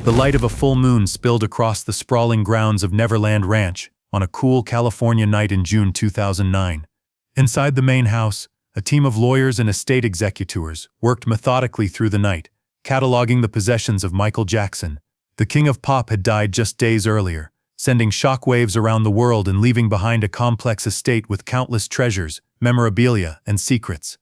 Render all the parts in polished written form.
The light of a full moon spilled across the sprawling grounds of Neverland Ranch on a cool California night in June 2009. Inside the main house, a team of lawyers and estate executors worked methodically through the night, cataloging the possessions of Michael Jackson. The king of pop had died just days earlier, sending shockwaves around the world and leaving behind a complex estate with countless treasures, memorabilia, and secrets.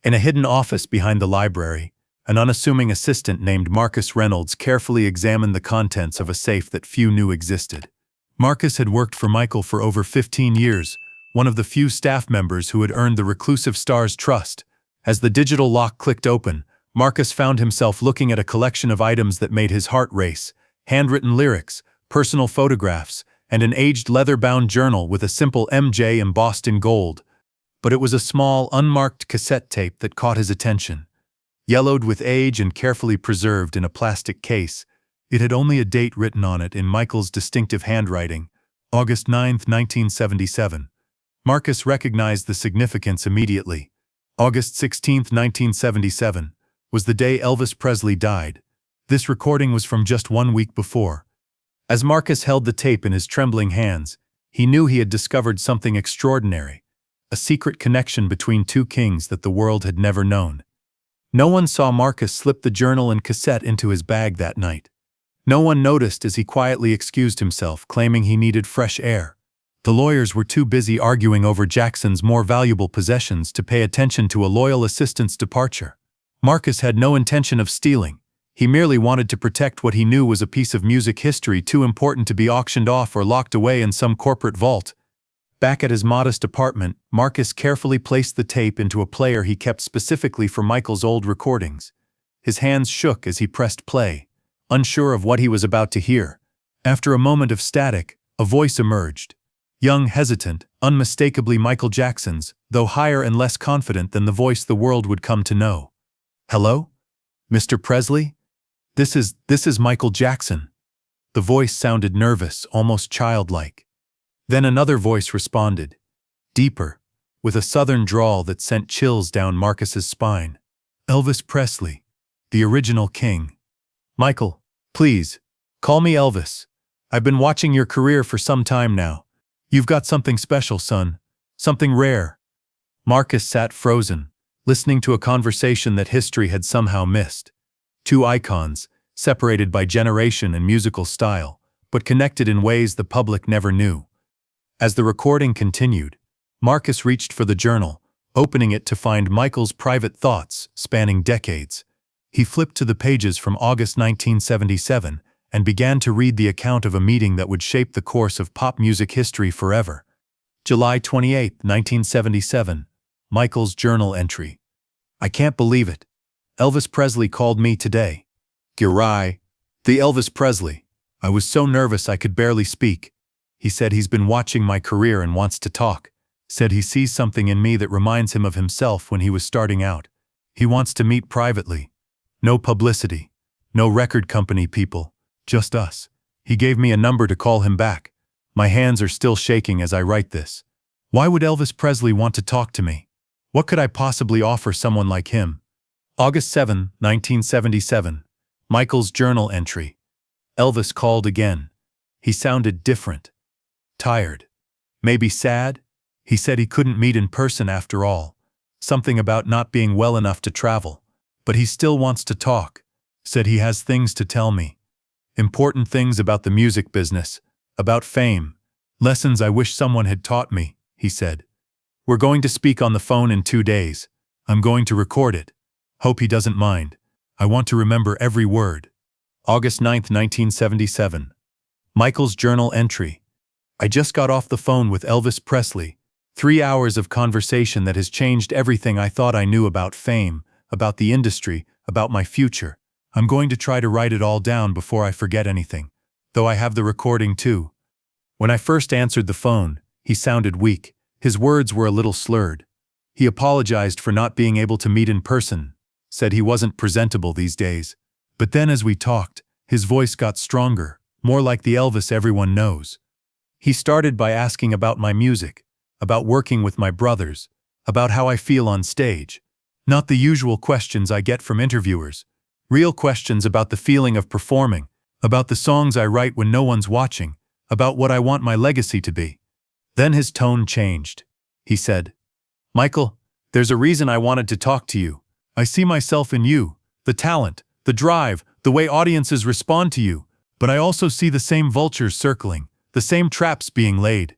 In a hidden office behind the library, an unassuming assistant named Marcus Reynolds carefully examined the contents of a safe that few knew existed. Marcus had worked for Michael for over 15 years, one of the few staff members who had earned the reclusive star's trust. As the digital lock clicked open, Marcus found himself looking at a collection of items that made his heart race: handwritten lyrics, personal photographs, and an aged leather-bound journal with a simple MJ embossed in gold. But it was a small, unmarked cassette tape that caught his attention. Yellowed with age and carefully preserved in a plastic case, it had only a date written on it in Michael's distinctive handwriting: August 9, 1977. Marcus recognized the significance immediately. August 16, 1977, was the day Elvis Presley died. This recording was from just 1 week before. As Marcus held the tape in his trembling hands, he knew he had discovered something extraordinary, a secret connection between two kings that the world had never known. No one saw Marcus slip the journal and cassette into his bag that night. No one noticed as he quietly excused himself, claiming he needed fresh air. The lawyers were too busy arguing over Jackson's more valuable possessions to pay attention to a loyal assistant's departure. Marcus had no intention of stealing. He merely wanted to protect what he knew was a piece of music history too important to be auctioned off or locked away in some corporate vault. Back at his modest apartment, Marcus carefully placed the tape into a player he kept specifically for Michael's old recordings. His hands shook as he pressed play, unsure of what he was about to hear. After a moment of static, a voice emerged. Young, hesitant, unmistakably Michael Jackson's, though higher and less confident than the voice the world would come to know. "Hello? Mr. Presley? This is Michael Jackson." The voice sounded nervous, almost childlike. Then another voice responded, deeper, with a southern drawl that sent chills down Marcus's spine. "Elvis Presley, the original king." "Michael, please, call me Elvis. I've been watching your career for some time now. You've got something special, son. Something rare." Marcus sat frozen, listening to a conversation that history had somehow missed. Two icons, separated by generation and musical style, but connected in ways the public never knew. As the recording continued, Marcus reached for the journal, opening it to find Michael's private thoughts spanning decades. He flipped to the pages from August 1977 and began to read the account of a meeting that would shape the course of pop music history forever. July 28, 1977, Michael's journal entry. "I can't believe it. Elvis Presley called me today. Girai, the Elvis Presley. I was so nervous I could barely speak. He said he's been watching my career and wants to talk. Said he sees something in me that reminds him of himself when he was starting out. He wants to meet privately. No publicity. No record company people. Just us. He gave me a number to call him back. My hands are still shaking as I write this. Why would Elvis Presley want to talk to me? What could I possibly offer someone like him?" August 7, 1977. Michael's journal entry. Elvis called again. He sounded different. Tired. Maybe sad? He said he couldn't meet in person after all. Something about not being well enough to travel. But he still wants to talk. Said he has things to tell me. Important things about the music business. About fame. Lessons I wish someone had taught me, he said. "We're going to speak on the phone in 2 days. I'm going to record it. Hope he doesn't mind. I want to remember every word." August 9, 1977. Michael's journal entry. "I just got off the phone with Elvis Presley. 3 hours of conversation that has changed everything I thought I knew about fame, about the industry, about my future. I'm going to try to write it all down before I forget anything, though I have the recording too." When I first answered the phone, he sounded weak. His words were a little slurred. He apologized for not being able to meet in person, said he wasn't presentable these days. But then as we talked, his voice got stronger, more like the Elvis everyone knows. He started by asking about my music, about working with my brothers, about how I feel on stage. Not the usual questions I get from interviewers. Real questions about the feeling of performing, about the songs I write when no one's watching, about what I want my legacy to be. Then his tone changed. He said, "Michael, there's a reason I wanted to talk to you. I see myself in you, the talent, the drive, the way audiences respond to you, but I also see the same vultures circling, the same traps being laid."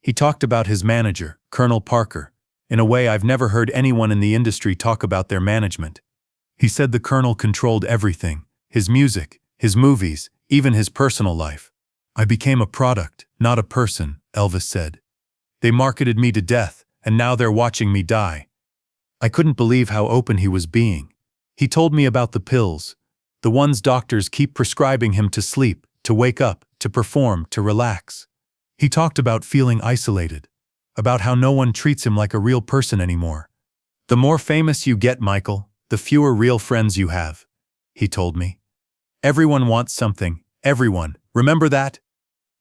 He talked about his manager, Colonel Parker, in a way I've never heard anyone in the industry talk about their management. He said the Colonel controlled everything, his music, his movies, even his personal life. "I became a product, not a person," Elvis said. "They marketed me to death, and now they're watching me die." I couldn't believe how open he was being. He told me about the pills, the ones doctors keep prescribing him to sleep, to wake up, to perform, to relax. He talked about feeling isolated, about how no one treats him like a real person anymore. "The more famous you get, Michael, the fewer real friends you have," he told me. "Everyone wants something, everyone, remember that?"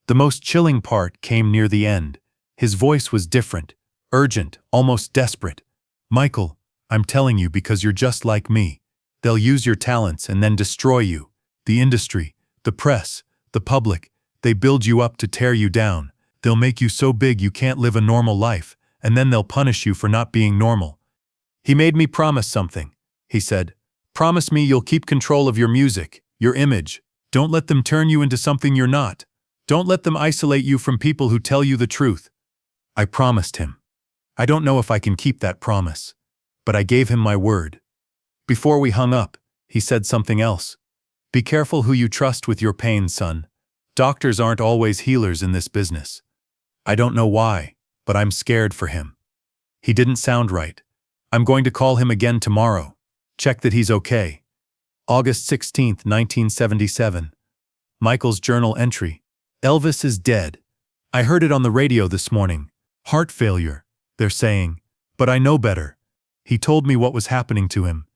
The most chilling part came near the end. His voice was different, urgent, almost desperate. "Michael, I'm telling you because you're just like me. They'll use your talents and then destroy you. The industry, the press, the public, they build you up to tear you down. They'll make you so big you can't live a normal life, and then they'll punish you for not being normal." He made me promise something. He said, "Promise me you'll keep control of your music, your image. Don't let them turn you into something you're not. Don't let them isolate you from people who tell you the truth." I promised him. I don't know if I can keep that promise, but I gave him my word. Before we hung up, he said something else. "Be careful who you trust with your pain, son. Doctors aren't always healers in this business." I don't know why, but I'm scared for him. He didn't sound right. I'm going to call him again tomorrow. Check that he's okay. August 16, 1977. Michael's journal entry. "Elvis is dead. I heard it on the radio this morning. Heart failure, they're saying. But I know better. He told me what was happening to him.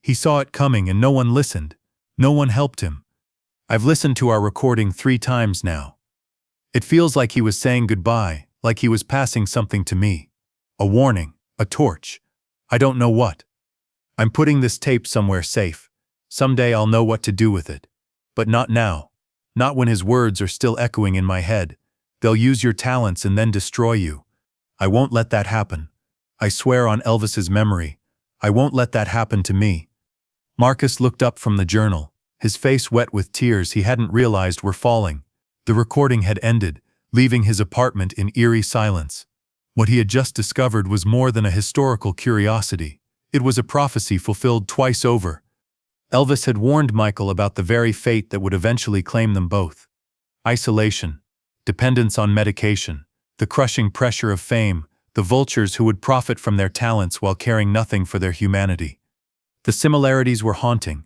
He saw it coming and no one listened. No one helped him. I've listened to our recording 3 times now. It feels like he was saying goodbye, like he was passing something to me. A warning, a torch. I don't know what. I'm putting this tape somewhere safe. Someday I'll know what to do with it. But not now. Not when his words are still echoing in my head. They'll use your talents and then destroy you. I won't let that happen. I swear on Elvis's memory. I won't let that happen to me." Marcus looked up from the journal, his face wet with tears he hadn't realized were falling. The recording had ended, leaving his apartment in eerie silence. What he had just discovered was more than a historical curiosity. It was a prophecy fulfilled twice over. Elvis had warned Michael about the very fate that would eventually claim them both. Isolation, dependence on medication, the crushing pressure of fame, the vultures who would profit from their talents while caring nothing for their humanity. The similarities were haunting.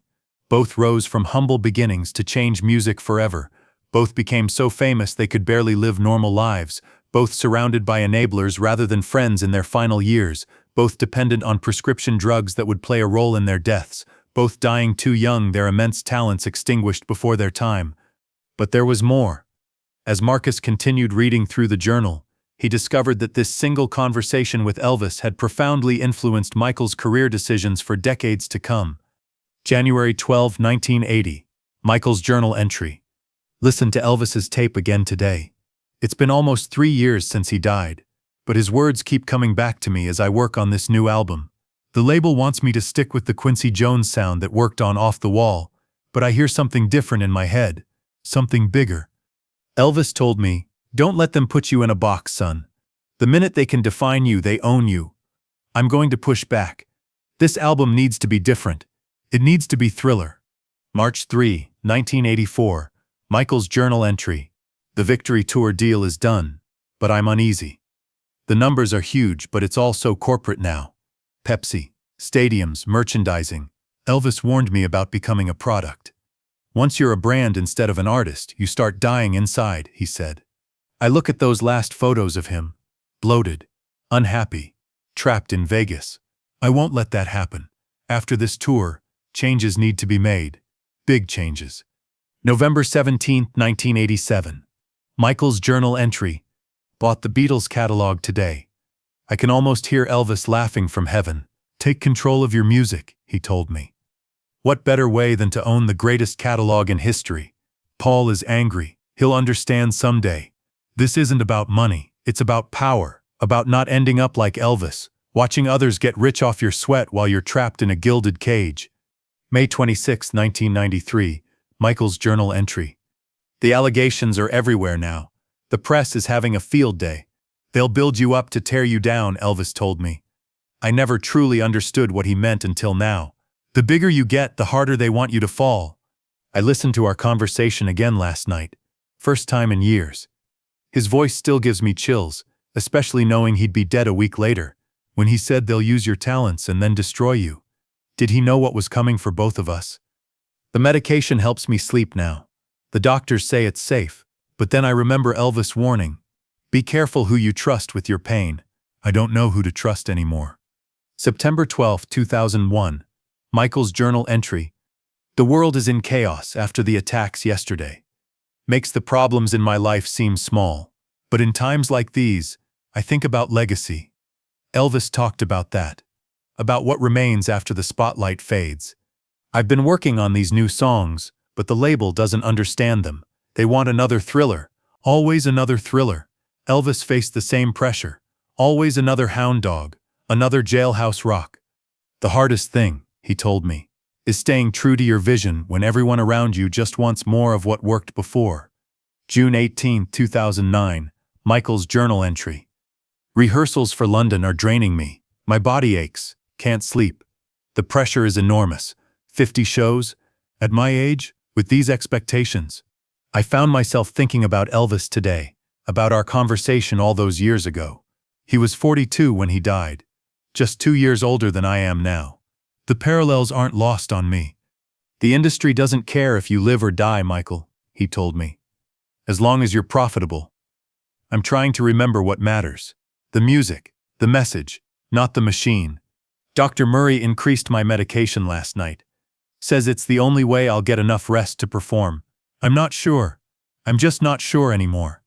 Both rose from humble beginnings to change music forever. Both became so famous they could barely live normal lives, both surrounded by enablers rather than friends in their final years, both dependent on prescription drugs that would play a role in their deaths, both dying too young, their immense talents extinguished before their time. But there was more. As Marcus continued reading through the journal, he discovered that this single conversation with Elvis had profoundly influenced Michael's career decisions for decades to come. January 12, 1980. Michael's journal entry. "Listen to Elvis's tape again today. It's been almost 3 years since he died, but his words keep coming back to me as I work on this new album. The label wants me to stick with the Quincy Jones sound that worked on Off the Wall, but I hear something different in my head, something bigger. Elvis told me, 'Don't let them put you in a box, son. The minute they can define you, they own you.' I'm going to push back. This album needs to be different. It needs to be thriller." March 3, 1984. Michael's journal entry. "The Victory Tour deal is done, but I'm uneasy. The numbers are huge, but it's all so corporate now. Pepsi, stadiums, merchandising. Elvis warned me about becoming a product. Once you're a brand instead of an artist, you start dying inside," he said. "I look at those last photos of him, bloated, unhappy, trapped in Vegas. I won't let that happen. After this tour, changes need to be made. Big changes." November 17, 1987. Michael's journal entry. "Bought the Beatles catalog today. I can almost hear Elvis laughing from heaven. 'Take control of your music,' he told me. What better way than to own the greatest catalog in history? Paul is angry. He'll understand someday. This isn't about money. It's about power, about not ending up like Elvis, watching others get rich off your sweat while you're trapped in a gilded cage. May 26, 1993, Michael's journal entry. The allegations are everywhere now. The press is having a field day. They'll build you up to tear you down, Elvis told me. I never truly understood what he meant until now. The bigger you get, the harder they want you to fall. I listened to our conversation again last night. First time in years. His voice still gives me chills, especially knowing he'd be dead a week later, when he said they'll use your talents and then destroy you. Did he know what was coming for both of us? The medication helps me sleep now. The doctors say it's safe, but then I remember Elvis' warning. Be careful who you trust with your pain. I don't know who to trust anymore. September 12, 2001. Michael's journal entry. The world is in chaos after the attacks yesterday. Makes the problems in my life seem small. But in times like these, I think about legacy. Elvis talked about that. About what remains after the spotlight fades. I've been working on these new songs, but the label doesn't understand them. They want another Thriller. Always another Thriller. Elvis faced the same pressure. Always another Hound Dog. Another Jailhouse Rock. The hardest thing, he told me, is staying true to your vision when everyone around you just wants more of what worked before. June 18, 2009, Michael's journal entry. Rehearsals for London are draining me. My body aches. Can't sleep. The pressure is enormous. 50 shows? At my age? With these expectations? I found myself thinking about Elvis today, about our conversation all those years ago. He was 42 when he died. Just 2 years older than I am now. The parallels aren't lost on me. The industry doesn't care if you live or die, Michael, he told me. As long as you're profitable. I'm trying to remember what matters. The music, the message, not the machine. Dr. Murray increased my medication last night. Says it's the only way I'll get enough rest to perform. I'm not sure. I'm just not sure anymore.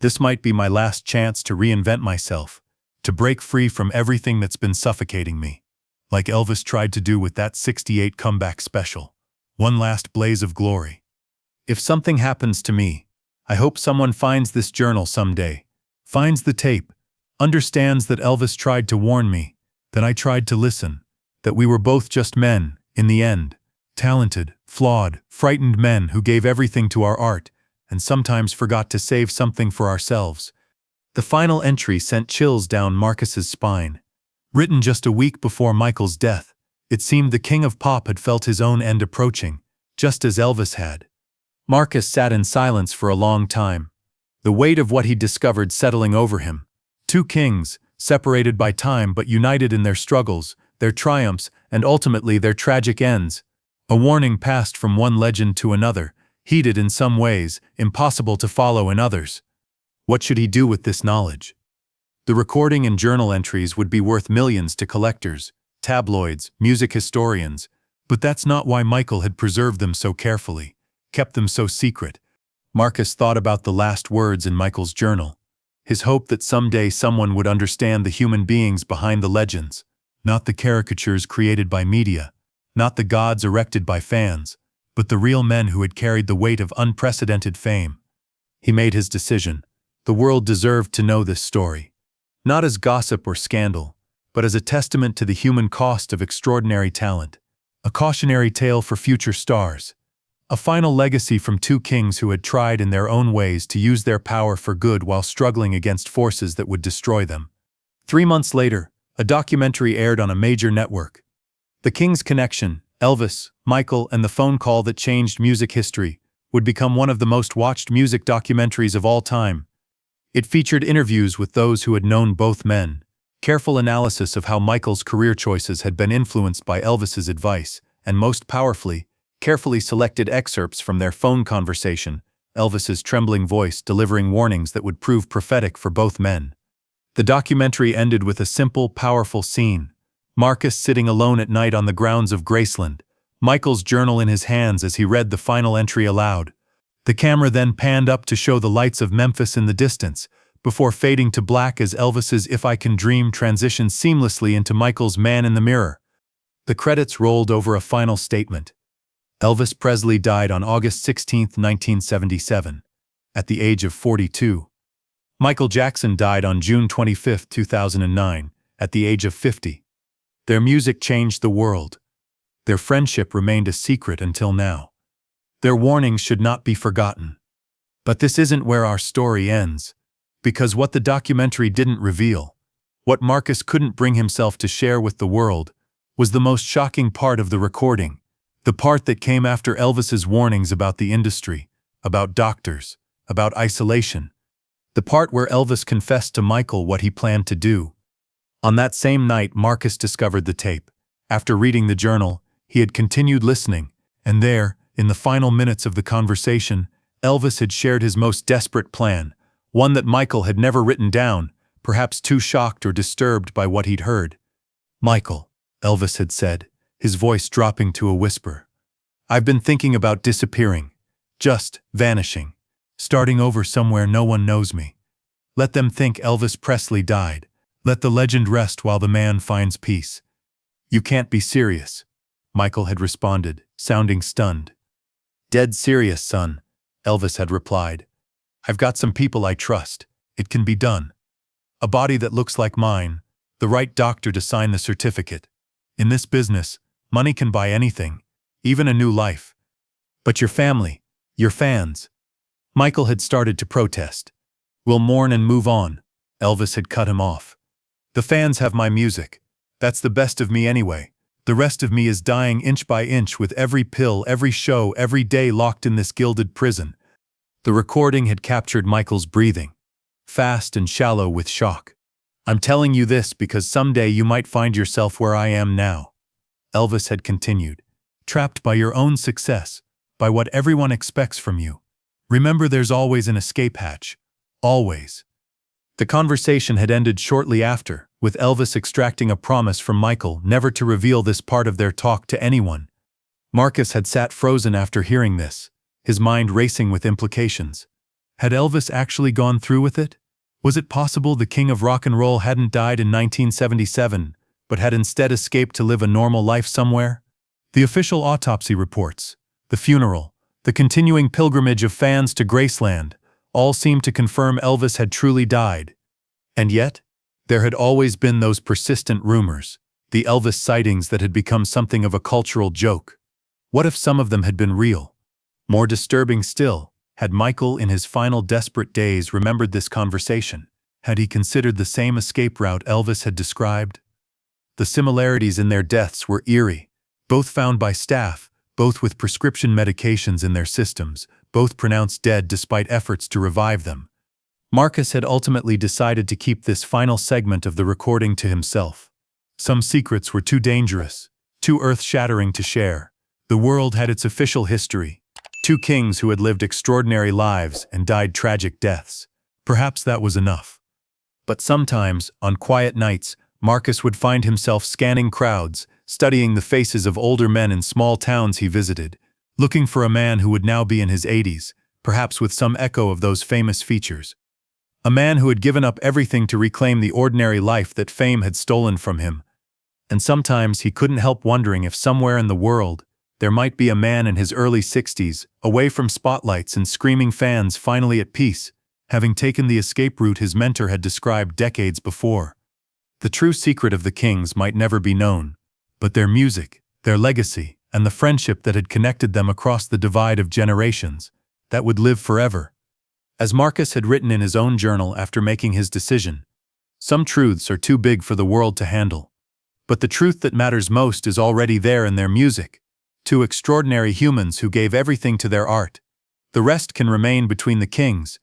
This might be my last chance to reinvent myself, to break free from everything that's been suffocating me. Like Elvis tried to do with that '68 comeback special. One last blaze of glory. If something happens to me, I hope someone finds this journal someday, finds the tape, understands that Elvis tried to warn me, that I tried to listen, that we were both just men, in the end, talented, flawed, frightened men who gave everything to our art and sometimes forgot to save something for ourselves. The final entry sent chills down Marcus's spine. Written just a week before Michael's death, it seemed the king of pop had felt his own end approaching, just as Elvis had. Marcus sat in silence for a long time, the weight of what he'd discovered settling over him. Two kings, separated by time but united in their struggles, their triumphs, and ultimately their tragic ends. A warning passed from one legend to another, heeded in some ways, impossible to follow in others. What should he do with this knowledge? The recording and journal entries would be worth millions to collectors, tabloids, music historians, but that's not why Michael had preserved them so carefully, kept them so secret. Marcus thought about the last words in Michael's journal, his hope that someday someone would understand the human beings behind the legends, not the caricatures created by media, not the gods erected by fans, but the real men who had carried the weight of unprecedented fame. He made his decision. The world deserved to know this story. Not as gossip or scandal, but as a testament to the human cost of extraordinary talent. A cautionary tale for future stars. A final legacy from two kings who had tried in their own ways to use their power for good while struggling against forces that would destroy them. 3 months later, a documentary aired on a major network. The King's Connection, Elvis, Michael, and the Phone Call That Changed Music History would become one of the most watched music documentaries of all time. It featured interviews with those who had known both men, careful analysis of how Michael's career choices had been influenced by Elvis's advice, and most powerfully, carefully selected excerpts from their phone conversation, Elvis's trembling voice delivering warnings that would prove prophetic for both men. The documentary ended with a simple, powerful scene. Marcus sitting alone at night on the grounds of Graceland, Michael's journal in his hands as he read the final entry aloud. The camera then panned up to show the lights of Memphis in the distance, before fading to black as Elvis's If I Can Dream transitioned seamlessly into Michael's Man in the Mirror. The credits rolled over a final statement. Elvis Presley died on August 16, 1977, at the age of 42. Michael Jackson died on June 25, 2009, at the age of 50. Their music changed the world. Their friendship remained a secret until now. Their warnings should not be forgotten. But this isn't where our story ends, because what the documentary didn't reveal, what Marcus couldn't bring himself to share with the world, was the most shocking part of the recording, the part that came after Elvis's warnings about the industry, about doctors, about isolation, the part where Elvis confessed to Michael what he planned to do. On that same night, Marcus discovered the tape. After reading the journal, he had continued listening, and there, in the final minutes of the conversation, Elvis had shared his most desperate plan, one that Michael had never written down, perhaps too shocked or disturbed by what he'd heard. "Michael," Elvis had said, his voice dropping to a whisper, "I've been thinking about disappearing, just vanishing, starting over somewhere no one knows me. Let them think Elvis Presley died. Let the legend rest while the man finds peace." "You can't be serious," Michael had responded, sounding stunned. "Dead serious, son," Elvis had replied. "I've got some people I trust. It can be done. A body that looks like mine, the right doctor to sign the certificate. In this business, money can buy anything, even a new life. But your family, your fans." Michael had started to protest. "We'll mourn and move on," Elvis had cut him off. "The fans have my music. That's the best of me anyway. The rest of me is dying inch by inch with every pill, every show, every day locked in this gilded prison." The recording had captured Michael's breathing, fast and shallow with shock. "I'm telling you this because someday you might find yourself where I am now," Elvis had continued, "trapped by your own success, by what everyone expects from you. Remember, there's always an escape hatch. Always." The conversation had ended shortly after, with Elvis extracting a promise from Michael never to reveal this part of their talk to anyone. Marcus had sat frozen after hearing this, his mind racing with implications. Had Elvis actually gone through with it? Was it possible the king of rock and roll hadn't died in 1977, but had instead escaped to live a normal life somewhere? The official autopsy reports, the funeral, the continuing pilgrimage of fans to Graceland, all seemed to confirm Elvis had truly died. And yet, there had always been those persistent rumors, the Elvis sightings that had become something of a cultural joke. What if some of them had been real? More disturbing still, had Michael in his final desperate days remembered this conversation? Had he considered the same escape route Elvis had described? The similarities in their deaths were eerie, both found by staff, both with prescription medications in their systems, both pronounced dead despite efforts to revive them. Marcus had ultimately decided to keep this final segment of the recording to himself. Some secrets were too dangerous, too earth-shattering to share. The world had its official history. Two kings who had lived extraordinary lives and died tragic deaths. Perhaps that was enough. But sometimes, on quiet nights, Marcus would find himself scanning crowds, studying the faces of older men in small towns he visited, looking for a man who would now be in his 80s, perhaps with some echo of those famous features. A man who had given up everything to reclaim the ordinary life that fame had stolen from him. And sometimes he couldn't help wondering if somewhere in the world, there might be a man in his early 60s, away from spotlights and screaming fans, finally at peace, having taken the escape route his mentor had described decades before. The true secret of the Kings might never be known, but their music, their legacy, and the friendship that had connected them across the divide of generations, that would live forever. As Marcus had written in his own journal after making his decision, "Some truths are too big for the world to handle. But the truth that matters most is already there in their music. Two extraordinary humans who gave everything to their art. The rest can remain between the kings,